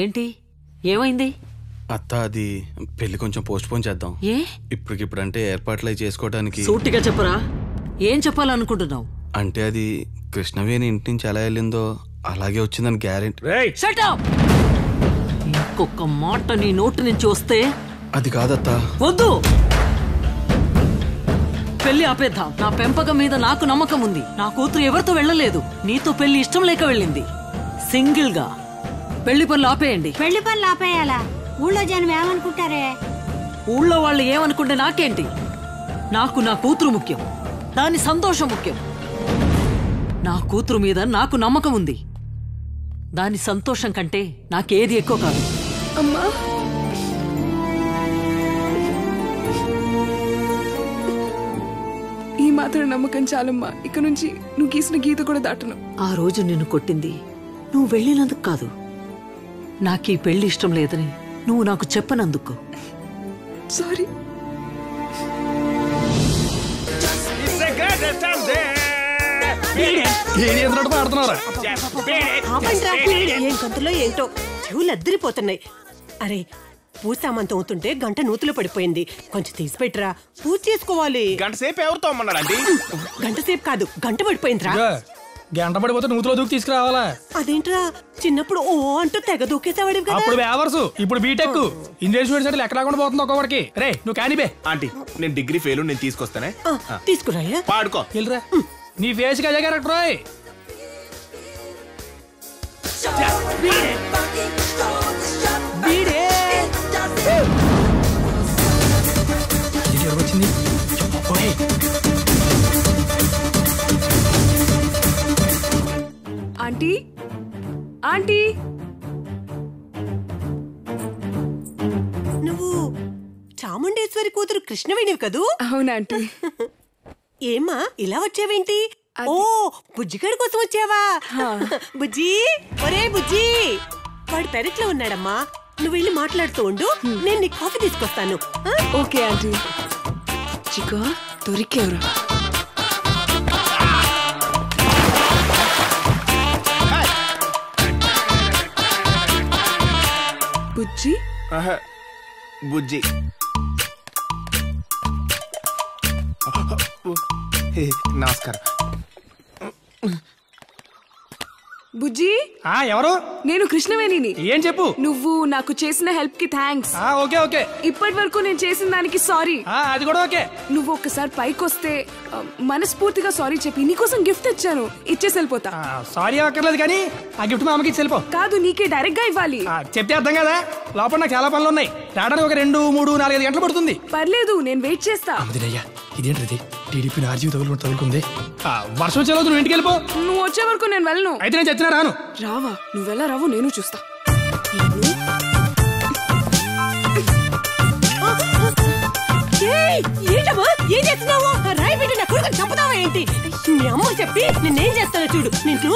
ఏంటి ఏమైంది? అత్త అది పెళ్లి కొంచెం పోస్ట్ పోన్ చేద్దాం. ఏ ఇప్పటికిప్పుడంటే ఏర్పాట్లు చేసుకోవడానికి. సూటిగా చెప్పరా, ఏం చెప్పాలనుకుంటున్నావు? అంటే అది కృష్ణవేణి ఇంటి నుంచి ఎలా వెళ్ళిందో అలాగే వచ్చిందని గ్యారెంటీ. Shut up! ఇంకొక మాట నీ నోటి నుంచి వస్తే. అది కాదత్తా. వద్దు, పెళ్లి ఆపేద్దాం. నా పెంపకం మీద నాకు నమ్మకం ఉంది. నా కూతురు ఎవరితో వెళ్ళలేదు, నీతో పెళ్లి ఇష్టం లేక వెళ్ళింది. సింగిల్ గా పెళ్లి పనులు ఆపేయండి. పెళ్లి పనులు ఆపేయాలా? ఊళ్ళో జనం ఏమనుకుంటారే? ఊళ్ళో వాళ్ళు ఏమనుకుంటే నాకేంటి? నాకు నా కూతురు ముఖ్యం, దాని సంతోషం ముఖ్యం. నా కూతురు మీద నాకు నమ్మకం ఉంది. దాని సంతోషం కంటే నాకేది ఎక్కువ కాదు. అమ్మా, ఈ మాత్రం నమ్మకం చాలమ్మా. ఇక నుంచి నువ్వు గీసిన గీత కూడా దాటను. ఆ రోజు నిన్ను కొట్టింది నువ్వు వెళ్ళినందుకు కాదు, నాకు ఈ పెళ్లి ఇష్టం లేదని నువ్వు నాకు చెప్పనందుకు. సారీ. ఏం గంటలో ఏంటో చెవులు అద్దరిపోతున్నాయి. అరే, పూజ సామాన్తో అవుతుంటే గంట నూతులో పడిపోయింది, కొంచెం తీసి పెట్టరా, పూజ చేసుకోవాలి. గంట సేపు ఎవరితో అమ్మన్నాడండి? గంట సేపు కాదు, గంట పడిపోయిందిరా. గంట పడిపోతే నూతులో దూకి తీసుకురావాలా? అదేంట్రా, చిన్నప్పుడు ఓ అంటూ తెగ దూకేసేవాడు కదా. అప్పుడు వేవర్సు, ఇప్పుడు బీటెక్. ఇంగ్లీష్ మీడియం సెటిల్ ఎక్కడ రాకుండా పోతుంది ఒక్కొక్కడికి. రే నువ్వు కానిబే. ఆంటీ, నేను డిగ్రీ ఫెయిల్, నేను తీసుకొస్తానే. తీసుకురాయా, పాడుకో. వెళ్ళరా, నీ ఫేస్ కి అదే క్యారెక్టర్. రాయ్ వచ్చింది. ఆంటీ, ఆంటీ, నువ్వు చాముండేశ్వరి కూతురు కృష్ణవేణివి కదూ? అవునాంటీ. ఏమ్మా ఇలా వచ్చావేంటి? ఓ, బుజ్జిగాడి కోసం వచ్చావా? బుజ్జి, ఒరే బుజ్జి, వాడు పెరట్లో ఉన్నాడమ్మా, నువ్వు వెళ్ళి మాట్లాడుతూ ఉండు, నేను నీ కాఫీ తీసుకొస్తాను. Okay aunty. చికా దొరికేవరా? బుజ్జి, బుజ్జి. నమస్కారం. బుజ్జి. ఎవరు? నేను కృష్ణవేణిని. ఏం చెప్పు. నువ్వు నాకు చేసిన హెల్ప్ కి థ్యాంక్స్. Okay okay. ఇప్పటి వరకు నేను చేసిన దానికి సారీ. అది కూడా ఓకే. నువ్వు ఒక్కసారి పైకొస్తే మనస్ఫూర్తిగా సారీ చెప్పి నీకోసం గిఫ్ట్ తెచ్చాను, ఇచ్చేసి వెళ్ళిపోతా. సారీ అక్కర్లేదు కానీ ఆ గిఫ్ట్ మా అమ్మకి ఇచ్చి వెళ్ళిపో. కాదు, నీకే డైరెక్ట్ గా ఇవ్వాలి. చెప్తే అర్థం కదా, లోపల నాకు చాలా పనులు ఉన్నాయి, రావడానికి ఒక 2, 3, 4, 5 గంటలు పడుతుంది. పర్లేదు, నేను వెయిట్ చేస్తా. ఇదేంటిది, టీడీపీ ఆర్జీ తగులుకుంది. వర్షం వచ్చే రోజు నువ్వు ఇంటికి వెళ్ళిపో. నువ్వు వచ్చే వరకు నేను వెళ్ళను. అయితే నేను చచ్చినా రాను. రావా? నువ్వెలా రావు నేను చూస్తా. ఏంటమ్మా, ఏం చేస్తున్నావు? రాయి పెట్టి నా కొడుకు చంపుతావా ఏంటి? మీ అమ్మ చెప్పి నేనేం చేస్తానో చూడు. నిన్ను